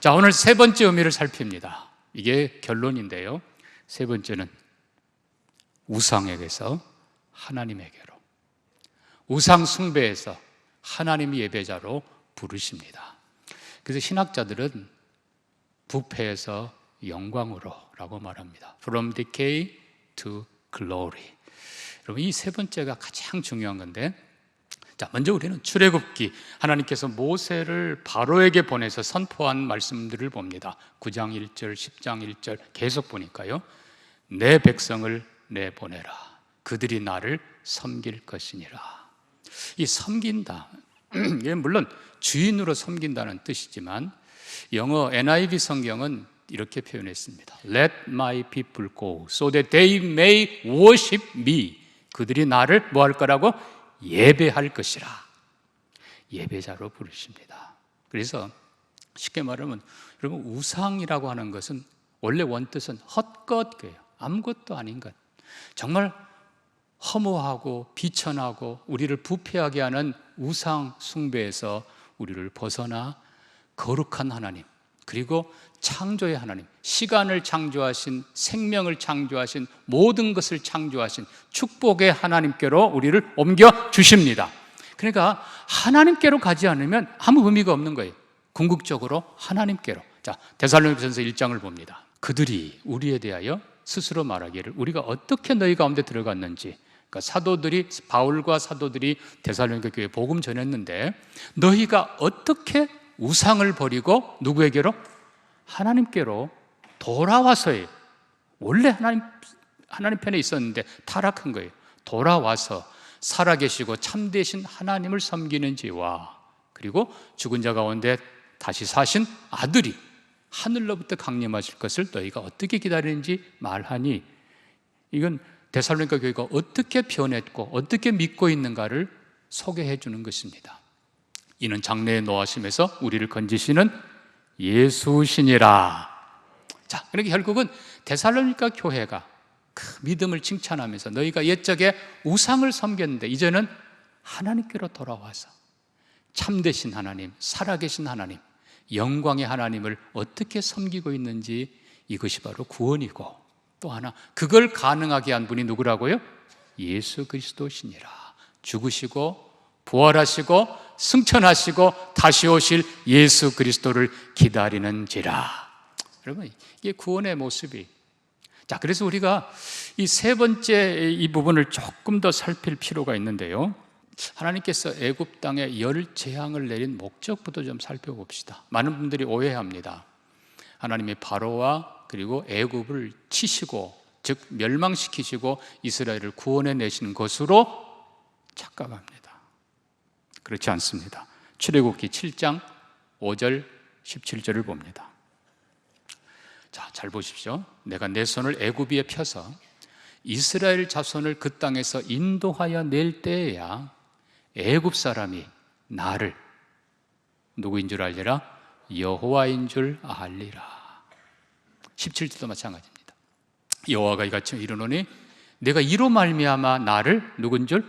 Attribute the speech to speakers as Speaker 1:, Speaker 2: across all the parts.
Speaker 1: 자, 오늘 세 번째 의미를 살핍니다. 이게 결론인데요. 세 번째는 우상에게서 하나님에게로, 우상 숭배에서 하나님 예배자로 부르십니다. 그래서 신학자들은 부패에서 영광으로 라고 말합니다. From decay to glory. 여러분, 이 세 번째가 가장 중요한 건데, 자, 먼저 우리는 출애굽기, 하나님께서 모세를 바로에게 보내서 선포한 말씀들을 봅니다. 9장 1절, 10장 1절 계속 보니까요, 내 백성을 내보내라. 그들이 나를 섬길 것이니라. 이 섬긴다, 이게 물론 주인으로 섬긴다는 뜻이지만 영어 NIV 성경은 이렇게 표현했습니다. Let my people go so that they may worship me. 그들이 나를 뭐 할 거라고? 예배할 것이라. 예배자로 부르십니다. 그래서 쉽게 말하면 여러분, 우상이라고 하는 것은 원래 원뜻은 헛것이에요. 아무것도 아닌 것, 정말 허무하고 비천하고 우리를 부패하게 하는 우상 숭배에서 우리를 벗어나 거룩한 하나님, 그리고 창조의 하나님, 시간을 창조하신, 생명을 창조하신, 모든 것을 창조하신 축복의 하나님께로 우리를 옮겨 주십니다. 그러니까 하나님께로 가지 않으면 아무 의미가 없는 거예요. 궁극적으로 하나님께로. 자, 데살로니가전서 1장을 봅니다. 그들이 우리에 대하여 스스로 말하기를 우리가 어떻게 너희 가운데 들어갔는지, 그러니까 사도들이, 바울과 사도들이 데살로니가 교회에 복음 전했는데 너희가 어떻게 우상을 버리고 누구에게로? 하나님께로 돌아와서예요. 원래 하나님 편에 있었는데 타락한 거예요. 돌아와서 살아계시고 참되신 하나님을 섬기는지와, 그리고 죽은 자 가운데 다시 사신 아들이 하늘로부터 강림하실 것을 너희가 어떻게 기다리는지 말하니, 이건 데살로니가 교회가 어떻게 변했고 어떻게 믿고 있는가를 소개해 주는 것입니다. 이는 장래에 노하심에서 우리를 건지시는 예수시니라. 자, 그러니까 결국은 데살로니가 교회가 그 믿음을 칭찬하면서 너희가 옛적에 우상을 섬겼는데 이제는 하나님께로 돌아와서 참되신 하나님, 살아계신 하나님, 영광의 하나님을 어떻게 섬기고 있는지, 이것이 바로 구원이고, 또 하나 그걸 가능하게 한 분이 누구라고요? 예수 그리스도시니라. 죽으시고 부활하시고 승천하시고 다시 오실 예수 그리스도를 기다리는지라. 여러분, 이게 구원의 모습이. 자, 그래서 우리가 이 세 번째 이 부분을 조금 더 살필 필요가 있는데요, 하나님께서 애굽 땅에 열 재앙을 내린 목적부터 좀 살펴봅시다. 많은 분들이 오해합니다. 하나님이 바로와 그리고 애굽을 치시고, 즉 멸망시키시고 이스라엘을 구원해 내신 것으로 착각합니다. 그렇지 않습니다. 출애굽기 7장 5절 17절을 봅니다. 자, 잘 보십시오. 내가 내 손을 애굽 위에 펴서 이스라엘 자손을 그 땅에서 인도하여 낼 때에야 애굽 사람이 나를 누구인 줄 알리라? 여호와인 줄 알리라. 17절도 마찬가지입니다. 여호와가 이같이 이르노니 내가 이로 말미암아 나를 누군 줄?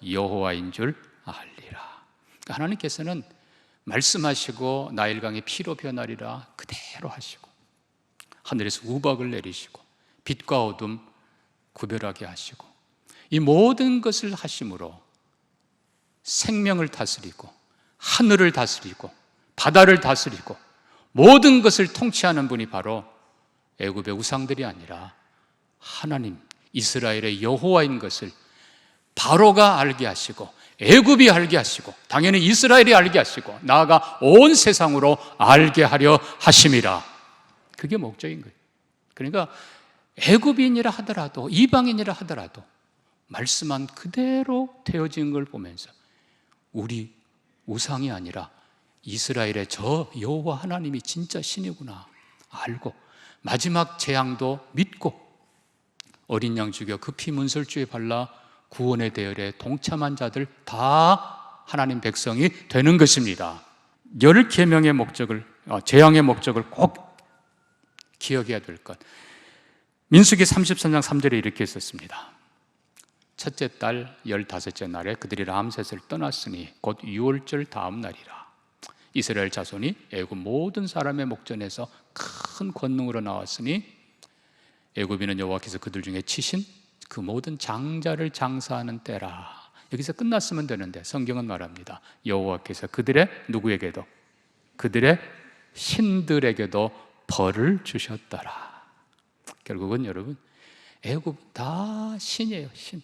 Speaker 1: 여호와인 줄 알리라. 그러니까 하나님께서는 말씀하시고 나일강이 피로 변하리라 그대로 하시고, 하늘에서 우박을 내리시고 빛과 어둠 구별하게 하시고, 이 모든 것을 하심으로 생명을 다스리고 하늘을 다스리고 바다를 다스리고 모든 것을 통치하는 분이 바로 애굽의 우상들이 아니라 하나님, 이스라엘의 여호와인 것을 바로가 알게 하시고 애굽이 알게 하시고 당연히 이스라엘이 알게 하시고 나아가 온 세상으로 알게 하려 하심이라. 그게 목적인 거예요. 그러니까 애굽인이라 하더라도 이방인이라 하더라도 말씀한 그대로 되어진 걸 보면서 우리 우상이 아니라 이스라엘의 저 여호와 하나님이 진짜 신이구나 알고, 마지막 재앙도 믿고 어린 양 죽여 그 피 문설주에 발라 구원의 대열에 동참한 자들 다 하나님 백성이 되는 것입니다. 열 계명의 목적을, 재앙의 목적을 꼭 기억해야 될 것. 민수기 33장 3절에 이렇게 썼습니다. 첫째 달 15째 날에 그들이 람셋을 떠났으니 곧 유월절 다음 날이라. 이스라엘 자손이 애굽 모든 사람의 목전에서 큰 권능으로 나왔으니 애굽인은 여호와께서 그들 중에 치신 그 모든 장자를 장사하는 때라. 여기서 끝났으면 되는데 성경은 말합니다. 여호와께서 그들의 누구에게도 그들의 신들에게도 벌을 주셨더라. 결국은 여러분 애굽 다 신이에요. 신.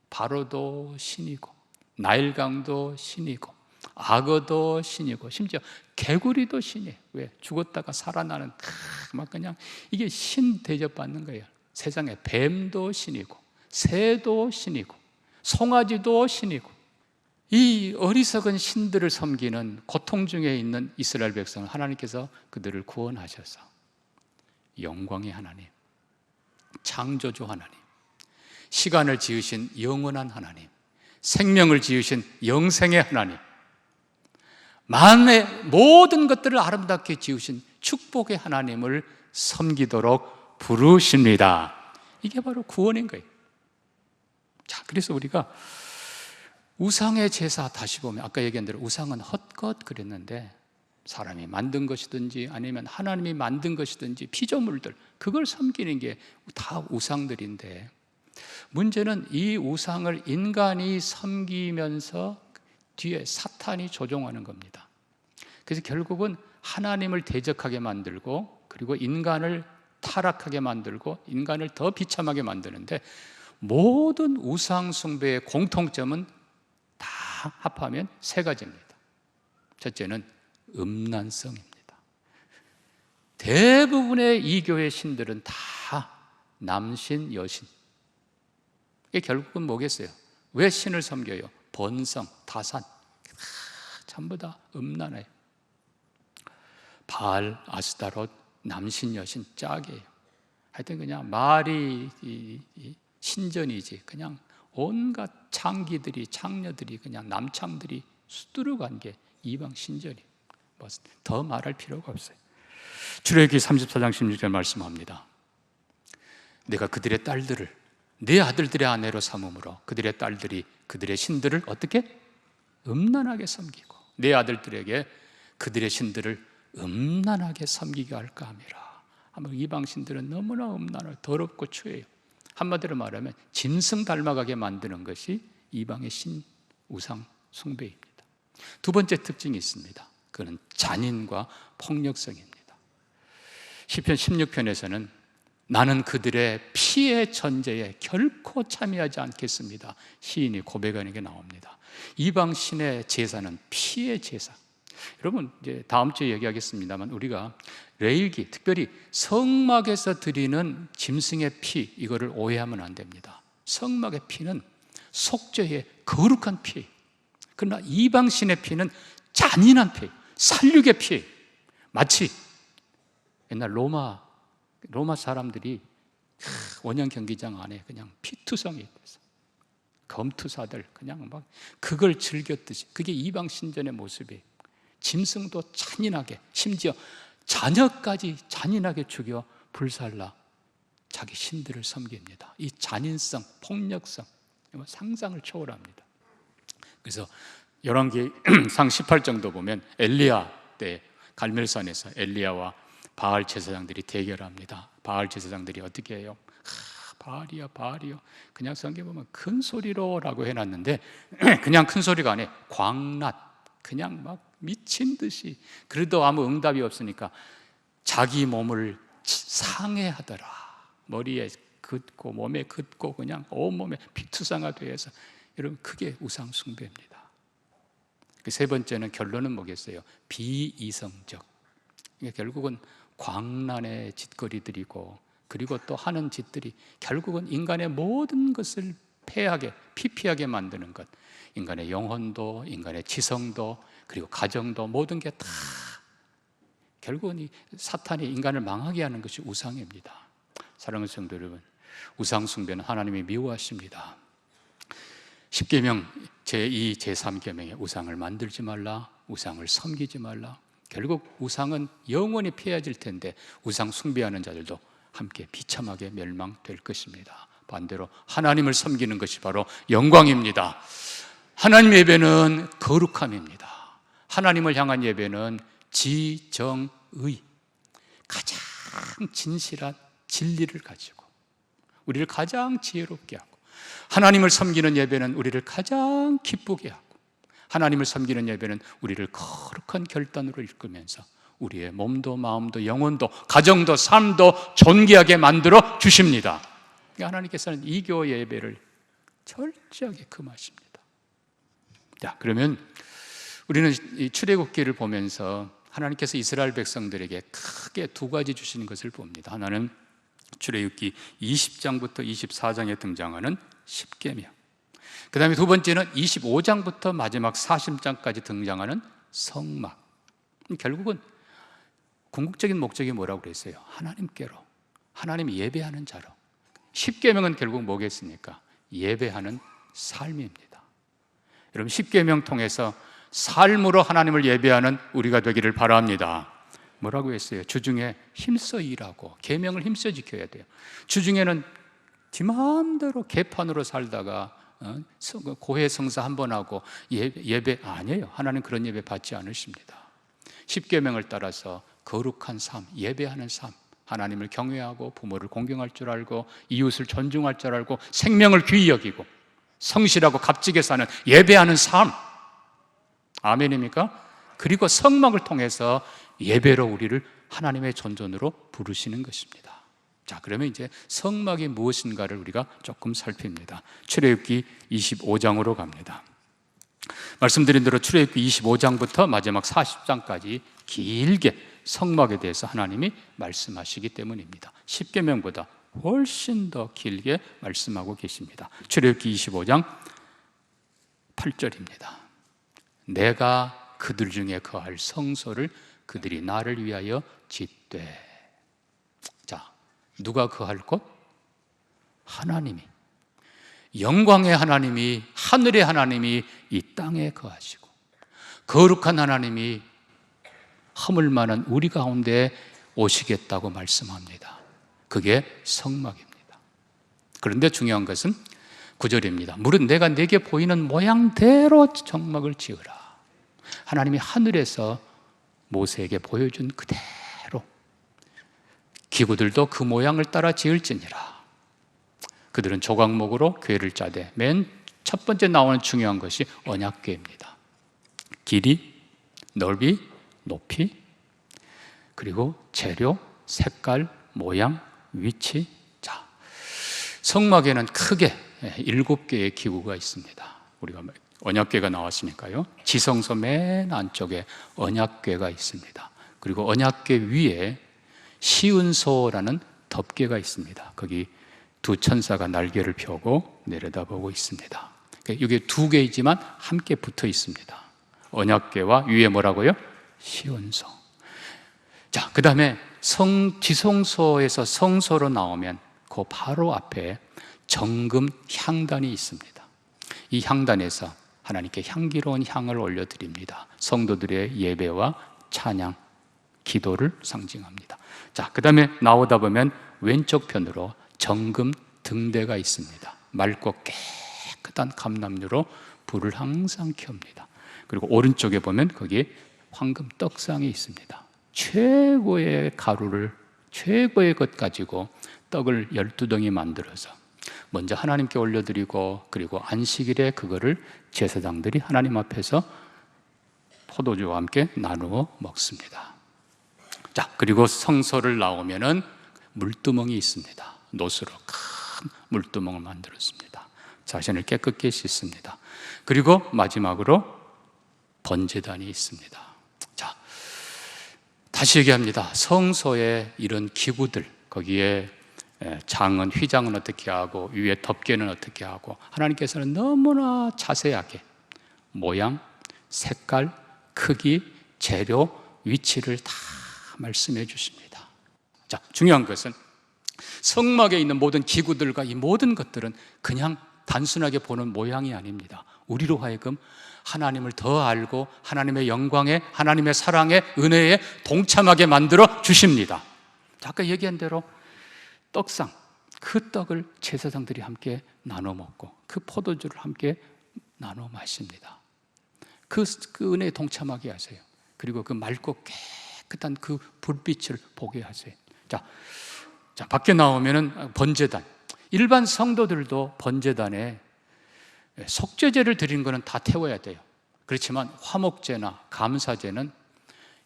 Speaker 1: 바로도 신이고 나일강도 신이고 악어도 신이고 심지어 개구리도 신이에요. 왜? 죽었다가 살아나는 막 그냥 이게 신 대접받는 거예요. 세상에 뱀도 신이고 새도 신이고 송아지도 신이고 이 어리석은 신들을 섬기는 고통 중에 있는 이스라엘 백성을 하나님께서 그들을 구원하셔서 영광의 하나님, 창조주 하나님, 시간을 지으신 영원한 하나님, 생명을 지으신 영생의 하나님, 만의 모든 것들을 아름답게 지으신 축복의 하나님을 섬기도록 부르십니다. 이게 바로 구원인 거예요. 자, 그래서 우리가 우상의 제사 다시 보면 아까 얘기한 대로 우상은 헛것 그랬는데 사람이 만든 것이든지 아니면 하나님이 만든 것이든지 피조물들 그걸 섬기는 게 다 우상들인데 문제는 이 우상을 인간이 섬기면서 뒤에 사탄이 조종하는 겁니다. 그래서 결국은 하나님을 대적하게 만들고 그리고 인간을 타락하게 만들고 인간을 더 비참하게 만드는데 모든 우상 숭배의 공통점은 다 합하면 세 가지입니다. 첫째는 음란성입니다. 대부분의 이교의 신들은 다 남신, 여신. 이게 결국은 뭐겠어요? 왜 신을 섬겨요? 번성, 다산. 전부 다 음란해요. 바알, 아스타롯, 남신, 여신 짝이에요. 하여튼 그냥 말이 신전이지. 그냥 온갖 창기들이, 창녀들이, 그냥 남창들이 수두룩한 게 이방 신전이. 뭐 더 말할 필요가 없어요. 출애굽기 34장 16절 말씀합니다. 내가 그들의 딸들을 내 아들들의 아내로 삼음으로 그들의 딸들이 그들의 신들을 어떻게? 음란하게 섬기고 내 아들들에게 그들의 신들을 음란하게 섬기게 할까 함이라. 아마 이방 신들은 너무나 음란하고 더럽고 추해요. 한마디로 말하면 짐승 닮아가게 만드는 것이 이방의 신 우상 숭배입니다. 두 번째 특징이 있습니다. 그는 잔인과 폭력성입니다. 시편 16편에서는 나는 그들의 피의 전제에 결코 참여하지 않겠습니다. 시인이 고백하는 게 나옵니다. 이방 신의 제사는 피의 제사. 여러분 이제 다음 주에 얘기하겠습니다만 우리가 레위기 특별히 성막에서 드리는 짐승의 피 이거를 오해하면 안 됩니다. 성막의 피는 속죄의 거룩한 피. 그러나 이방 신의 피는 잔인한 피, 살육의 피. 마치 옛날 로마 사람들이 원형 경기장 안에 그냥 피투성이 있어서 검투사들 그냥 막 그걸 즐겼듯이 그게 이방 신전의 모습이에요. 짐승도 잔인하게 심지어 자녀까지 잔인하게 죽여 불살라 자기 신들을 섬깁니다. 이 잔인성, 폭력성 상상을 초월합니다. 그래서 열왕기상 18장도 보면 엘리야 때 갈멜산에서 엘리야와 바알 제사장들이 대결합니다. 바알 제사장들이 어떻게 해요? 바알이요 바알이요 그냥 성경 보면 큰 소리로 라고 해놨는데 그냥 큰 소리가 아니에요. 광란 그냥 막 미친 듯이 그래도 아무 응답이 없으니까 자기 몸을 상해하더라. 머리에 긋고 몸에 긋고 그냥 온몸에 피투성화 되어서 여러분 그게 우상 숭배입니다. 그 세 번째는 결론은 뭐겠어요? 비이성적. 그러니까 결국은 광란의 짓거리들이고 그리고 또 하는 짓들이 결국은 인간의 모든 것을 폐하게 피폐하게 만드는 것. 인간의 영혼도 인간의 지성도 그리고 가정도 모든 게 다 결국은 이 사탄이 인간을 망하게 하는 것이 우상입니다. 사랑하는 성도 여러분, 우상 숭배는 하나님이 미워하십니다. 10계명 제2, 제3계명에 우상을 만들지 말라, 우상을 섬기지 말라. 결국 우상은 영원히 폐해질 텐데 우상 숭배하는 자들도 함께 비참하게 멸망될 것입니다. 반대로 하나님을 섬기는 것이 바로 영광입니다. 하나님 예배는 거룩함입니다. 하나님을 향한 예배는 지정의, 가장 진실한 진리를 가지고 우리를 가장 지혜롭게 하고, 하나님을 섬기는 예배는 우리를 가장 기쁘게 하고, 하나님을 섬기는 예배는 우리를 거룩한 결단으로 이끌면서 우리의 몸도 마음도 영혼도 가정도 삶도 존귀하게 만들어 주십니다. 하나님께서는 이교 예배를 철저하게 금하십니다. 자, 그러면 우리는 이 출애굽기를 보면서 하나님께서 이스라엘 백성들에게 크게 두 가지 주시는 것을 봅니다. 하나는 출애굽기 20장부터 24장에 등장하는 십계명, 그 다음에 두 번째는 25장부터 마지막 40장까지 등장하는 성막. 결국은 궁극적인 목적이 뭐라고 그랬어요? 하나님께로, 하나님 예배하는 자로. 십계명은 결국 뭐겠습니까? 예배하는 삶입니다. 여러분, 십계명 통해서 삶으로 하나님을 예배하는 우리가 되기를 바랍니다. 뭐라고 했어요? 주중에 힘써 일하고 계명을 힘써 지켜야 돼요. 주중에는 지 마음대로 개판으로 살다가 고해 성사 한 번 하고 예배 아니에요. 하나님 그런 예배 받지 않으십니다. 십계명을 따라서 거룩한 삶, 예배하는 삶, 하나님을 경외하고 부모를 공경할 줄 알고 이웃을 존중할 줄 알고 생명을 귀히 여기고 성실하고 값지게 사는 예배하는 삶, 아멘입니까? 그리고 성막을 통해서 예배로 우리를 하나님의 존전으로 부르시는 것입니다. 자, 그러면 이제 성막이 무엇인가를 우리가 조금 살핍니다. 출애굽기 25장으로 갑니다. 말씀드린 대로 출애굽기 25장부터 마지막 40장까지 길게 성막에 대해서 하나님이 말씀하시기 때문입니다. 십계명보다 훨씬 더 길게 말씀하고 계십니다. 출애굽기 25장 8절입니다. 내가 그들 중에 거할 성소를 그들이 나를 위하여 짓되. 자, 누가 거할 곳? 하나님이, 영광의 하나님이, 하늘의 하나님이 이 땅에 거하시고 거룩한 하나님이 허물 많은 우리 가운데 오시겠다고 말씀합니다. 그게 성막입니다. 그런데 중요한 것은 9절입니다. 무릇 내가 내게 보이는 모양대로 성막을 지으라. 하나님이 하늘에서 모세에게 보여준 그대로 기구들도 그 모양을 따라 지을지니라. 그들은 조각목으로 궤를 짜되 맨 첫 번째 나오는 중요한 것이 언약궤입니다. 길이, 넓이, 높이, 그리고 재료, 색깔, 모양, 위치. 자, 성막에는 크게 7개의 기구가 있습니다. 우리가 언약궤가 나왔으니까요. 지성소 맨 안쪽에 언약궤가 있습니다. 그리고 언약궤 위에 시은소라는 덮개가 있습니다. 거기 두 천사가 날개를 펴고 내려다보고 있습니다. 이게 두 개이지만 함께 붙어 있습니다. 언약궤와 위에 뭐라고요? 시은소. 자, 그 다음에 지성소에서 성소로 나오면 그 바로 앞에 정금 향단이 있습니다. 이 향단에서 하나님께 향기로운 향을 올려드립니다. 성도들의 예배와 찬양, 기도를 상징합니다. 자, 그 다음에 나오다 보면 왼쪽 편으로 정금 등대가 있습니다. 맑고 깨끗한 감람유로 불을 항상 켭니다. 그리고 오른쪽에 보면 거기에 황금 떡상이 있습니다. 최고의 가루를, 최고의 것 가지고 떡을 12덩이 만들어서 먼저 하나님께 올려드리고, 그리고 안식일에 그거를 제사장들이 하나님 앞에서 포도주와 함께 나누어 먹습니다. 자, 그리고 성소를 나오면은 물두멍이 있습니다. 노수로 큰 물두멍을 만들었습니다. 자신을 깨끗게 씻습니다. 그리고 마지막으로 번제단이 있습니다. 자, 다시 얘기합니다. 성소에 이런 기구들, 거기에 장은, 휘장은 어떻게 하고 위에 덮개는 어떻게 하고, 하나님께서는 너무나 자세하게 모양, 색깔, 크기, 재료, 위치를 다 말씀해 주십니다. 자, 중요한 것은 성막에 있는 모든 기구들과 이 모든 것들은 그냥 단순하게 보는 모양이 아닙니다. 우리로 하여금 하나님을 더 알고 하나님의 영광에, 하나님의 사랑에, 은혜에 동참하게 만들어 주십니다. 아까 얘기한 대로 떡상, 그 떡을 제사장들이 함께 나눠 먹고 그 포도주를 함께 나눠 마십니다. 그 은혜에 동참하게 하세요. 그리고 그 맑고 깨끗한 그 불빛을 보게 하세요. 자, 밖에 나오면은 번제단. 일반 성도들도 번제단에 속죄제를 드리는 것은 다 태워야 돼요. 그렇지만 화목제나 감사제는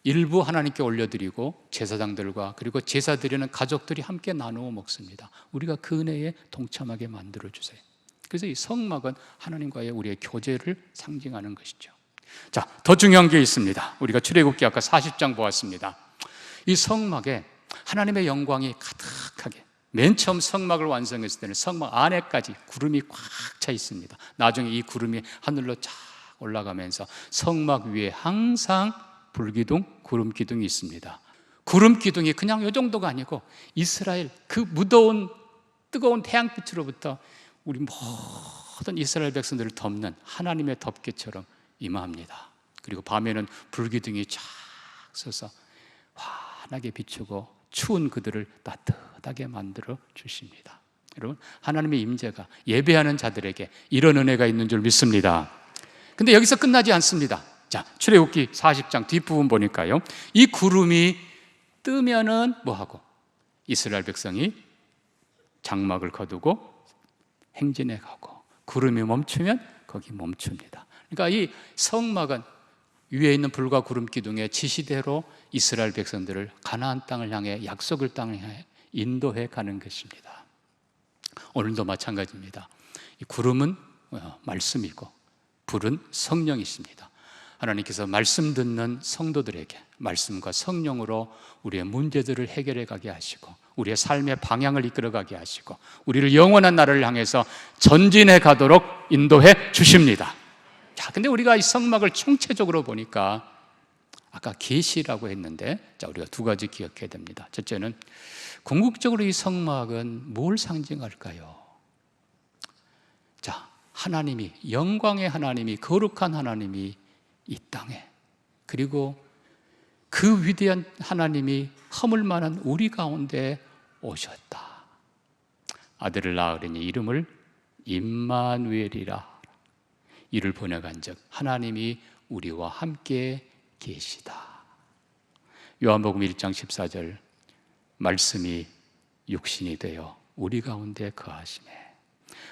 Speaker 1: 일부 하나님께 올려드리고 제사장들과 그리고 제사 드리는 가족들이 함께 나누어 먹습니다. 우리가 그 은혜에 동참하게 만들어주세요. 그래서 이 성막은 하나님과의 우리의 교제를 상징하는 것이죠. 자, 더 중요한 게 있습니다. 우리가 출애굽기 아까 40장 보았습니다. 이 성막에 하나님의 영광이 가득하게, 맨 처음 성막을 완성했을 때는 성막 안에까지 구름이 꽉 차 있습니다. 나중에 이 구름이 하늘로 쫙 올라가면서 성막 위에 항상 불기둥, 구름 기둥이 있습니다. 구름 기둥이 그냥 이 정도가 아니고 이스라엘 그 무더운 뜨거운 태양빛으로부터 우리 모든 이스라엘 백성들을 덮는 하나님의 덮개처럼 임합니다. 그리고 밤에는 불기둥이 쫙 서서 환하게 비추고 추운 그들을 따뜻하게 만들어 주십니다. 여러분, 하나님의 임재가 예배하는 자들에게 이런 은혜가 있는 줄 믿습니다. 근데 여기서 끝나지 않습니다. 자, 출애굽기 40장 뒷부분 보니까요, 이 구름이 뜨면은 뭐하고? 이스라엘 백성이 장막을 거두고 행진해 가고, 구름이 멈추면 거기 멈춥니다. 그러니까 이 성막은 위에 있는 불과 구름 기둥의 지시대로 이스라엘 백성들을 가나안 땅을 향해, 약속을 땅을 향해 인도해 가는 것입니다. 오늘도 마찬가지입니다. 이 구름은 말씀이고 불은 성령이십니다. 하나님께서 말씀 듣는 성도들에게 말씀과 성령으로 우리의 문제들을 해결해 가게 하시고 우리의 삶의 방향을 이끌어 가게 하시고 우리를 영원한 나라를 향해서 전진해 가도록 인도해 주십니다. 자, 근데 우리가 이 성막을 총체적으로 보니까 아까 계시라고 했는데, 자, 우리가 두 가지 기억해야 됩니다. 첫째는 궁극적으로 이 성막은 뭘 상징할까요? 자, 하나님이, 영광의 하나님이, 거룩한 하나님이 이 땅에, 그리고 그 위대한 하나님이 허물 만한 우리 가운데 오셨다. 아들을 낳으리니 이름을 임마누엘이라. 이를 보내간즉 하나님이 우리와 함께 계시다. 요한복음 1장 14절, 말씀이 육신이 되어 우리 가운데 거하시네.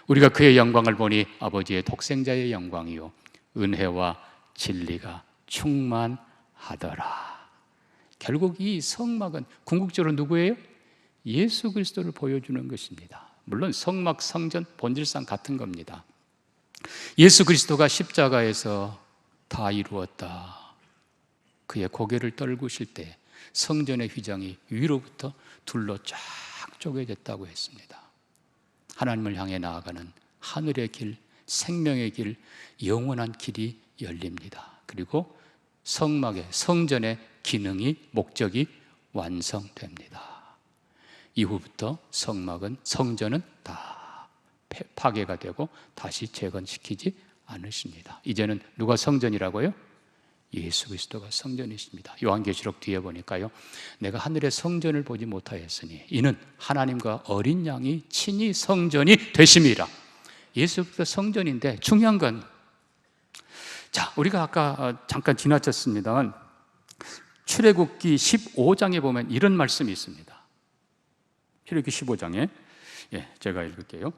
Speaker 1: 우리가 그의 영광을 보니 아버지의 독생자의 영광이요 은혜와 진리가 충만하더라. 결국 이 성막은 궁극적으로 누구예요? 예수 그리스도를 보여주는 것입니다. 물론 성막, 성전 본질상 같은 겁니다. 예수 그리스도가 십자가에서 다 이루었다, 그의 고개를 떨구실 때 성전의 휘장이 위로부터 둘로 쫙 쪼개졌다고 했습니다. 하나님을 향해 나아가는 하늘의 길, 생명의 길, 영원한 길이 열립니다. 그리고 성막의, 성전의 기능이, 목적이 완성됩니다. 이후부터 성막은, 성전은 다 파괴가 되고 다시 재건시키지 않으십니다. 이제는 누가 성전이라고요? 예수 그리스도가 성전이십니다. 요한계시록 뒤에 보니까요, 내가 하늘의 성전을 보지 못하였으니 이는 하나님과 어린 양이 친히 성전이 되심이라. 예수 그리스도 성전인데 중요한 건, 자, 우리가 아까 잠깐 지나쳤습니다만 출애굽기 15장에 보면 이런 말씀이 있습니다. 출애굽기 15장에 제가 읽을게요.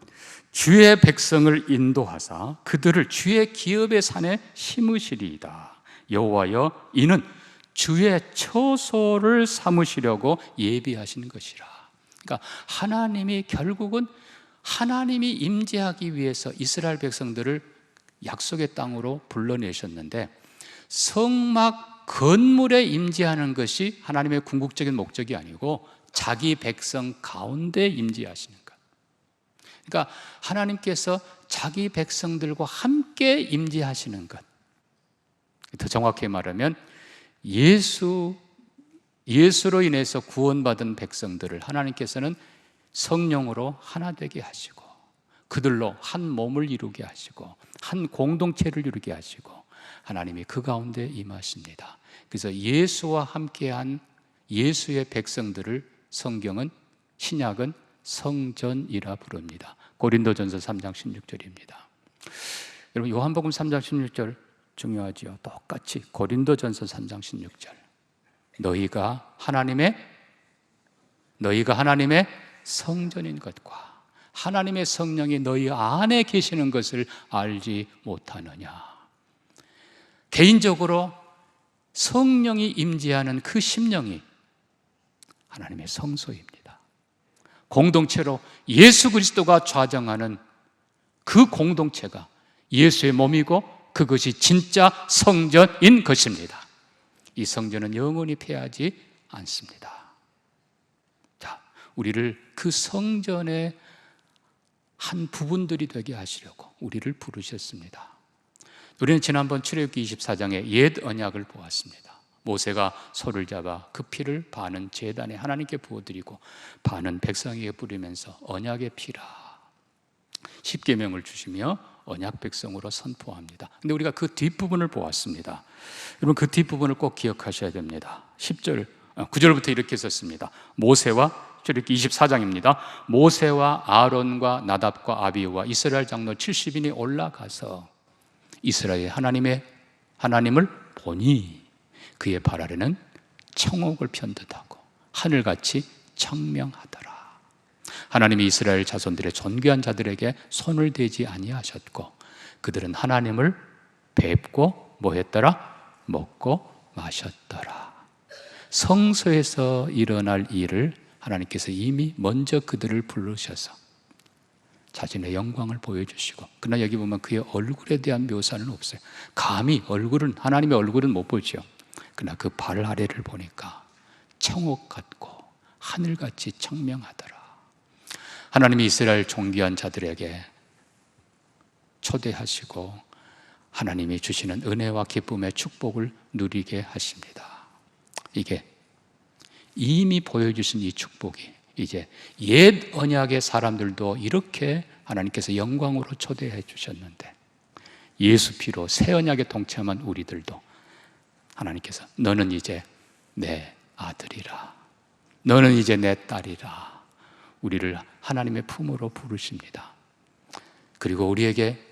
Speaker 1: 주의 백성을 인도하사 그들을 주의 기업의 산에 심으시리이다. 여호와여, 이는 주의 처소를 삼으시려고 예비하신 것이라. 그러니까 하나님이 결국은 하나님이 임재하기 위해서 이스라엘 백성들을 약속의 땅으로 불러내셨는데, 성막 건물에 임재하는 것이 하나님의 궁극적인 목적이 아니고 자기 백성 가운데 임재하시는 것. 그러니까 하나님께서 자기 백성들과 함께 임재하시는 것. 더 정확히 말하면 예수로 인해서 구원받은 백성들을 하나님께서는 성령으로 하나 되게 하시고 그들로 한 몸을 이루게 하시고 한 공동체를 이루게 하시고 하나님이 그 가운데 임하십니다. 그래서 예수와 함께한 예수의 백성들을 성경은, 신약은 성전이라 부릅니다. 고린도전서 3장 16절입니다. 여러분, 요한복음 3장 16절 중요하지요. 똑같이 고린도전서 3장 16절. 너희가 하나님의 성전인 것과 하나님의 성령이 너희 안에 계시는 것을 알지 못하느냐. 개인적으로 성령이 임재하는 그 심령이 하나님의 성소입니다. 공동체로 예수 그리스도가 좌정하는 그 공동체가 예수의 몸이고 그것이 진짜 성전인 것입니다. 이 성전은 영원히 패하지 않습니다. 자, 우리를 그 성전의 한 부분들이 되게 하시려고 우리를 부르셨습니다. 우리는 지난번 출애굽기 24장의 옛 언약을 보았습니다. 모세가 소를 잡아 그 피를 반은 제단에 하나님께 부어드리고 반은 백성에게 뿌리면서 언약의 피라 십계명을 주시며 언약 백성으로 선포합니다. 근데 우리가 그 뒷부분을 보았습니다. 여러분 그 뒷부분을 꼭 기억하셔야 됩니다. 9절부터 이렇게 썼습니다. 모세와 출애굽기 24장입니다. 모세와 아론과 나답과 아비후와 이스라엘 장로 70인이 올라가서 이스라엘 하나님을 보니 그의 발 아래는 청옥을 편듯하고 하늘같이 청명하더라. 하나님이 이스라엘 자손들의 존귀한 자들에게 손을 대지 아니하셨고 그들은 하나님을 뵙고 뭐 했더라? 먹고 마셨더라. 성소에서 일어날 일을 하나님께서 이미 먼저 그들을 부르셔서 자신의 영광을 보여주시고, 그러나 여기 보면 그의 얼굴에 대한 묘사는 없어요. 감히 하나님의 얼굴은 못 보죠. 그러나 그 발 아래를 보니까 청옥 같고 하늘같이 청명하더라. 하나님이 이스라엘 존귀한 자들에게 초대하시고 하나님이 주시는 은혜와 기쁨의 축복을 누리게 하십니다. 이게 이미 보여주신 이 축복이 이제 옛 언약의 사람들도 이렇게 하나님께서 영광으로 초대해 주셨는데 예수 피로 새 언약에 동참한 우리들도 하나님께서 너는 이제 내 아들이라, 너는 이제 내 딸이라 우리를 하나님의 품으로 부르십니다. 그리고 우리에게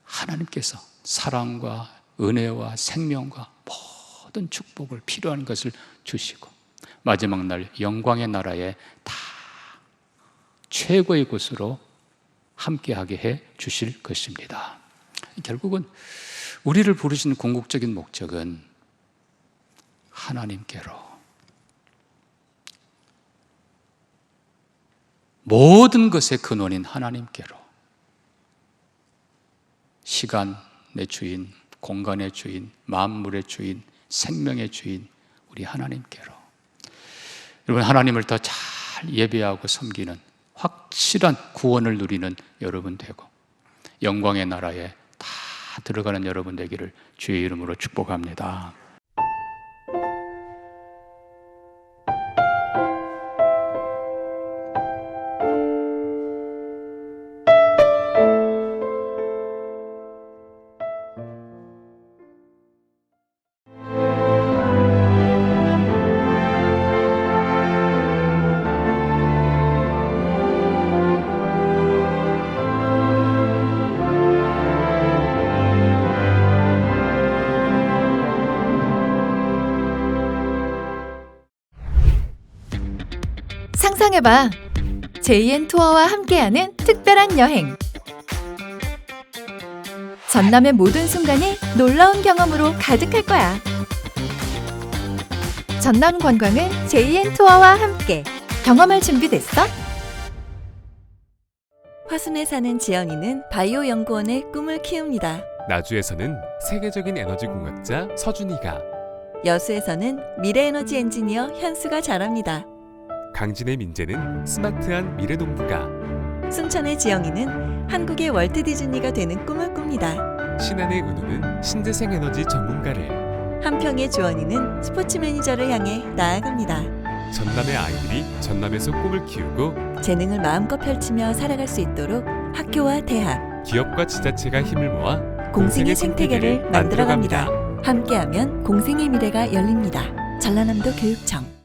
Speaker 1: 하나님께서 사랑과 은혜와 생명과 모든 축복을 필요한 것을 주시고 마지막 날 영광의 나라에 다 최고의 곳으로 함께하게 해 주실 것입니다. 결국은 우리를 부르신 궁극적인 목적은 하나님께로, 모든 것의 근원인 하나님께로, 시간의 주인, 공간의 주인, 만물의 주인, 생명의 주인 우리 하나님께로, 여러분 하나님을 더 잘 예배하고 섬기는 확실한 구원을 누리는 여러분 되고 영광의 나라에 다 들어가는 여러분 되기를 주의 이름으로 축복합니다.
Speaker 2: 상상해봐. JN 투어와 함께하는 특별한 여행. 전남의 모든 순간이 놀라운 경험으로 가득할 거야. 전남 관광은 JN 투어와 함께. 경험할 준비 됐어?
Speaker 3: 화순에 사는 지연이는 바이오 연구원의 꿈을 키웁니다.
Speaker 4: 나주에서는 세계적인 에너지 공학자 서준이가,
Speaker 3: 여수에서는 미래에너지 엔지니어 현수가 자랍니다.
Speaker 4: 강진의 민재는 스마트한 미래농부가,
Speaker 3: 순천의 지영이는 한국의 월트 디즈니가 되는 꿈을 꿉니다.
Speaker 4: 신안의 은우는 신재생 에너지 전문가를,
Speaker 3: 한평의 주원이는 스포츠 매니저를 향해 나아갑니다.
Speaker 4: 전남의 아이들이 전남에서 꿈을 키우고
Speaker 3: 재능을 마음껏 펼치며 살아갈 수 있도록 학교와 대학,
Speaker 4: 기업과 지자체가 힘을 모아
Speaker 3: 공생의 생태계를 만들어갑니다. 함께하면 공생의 미래가 열립니다. 전라남도 교육청.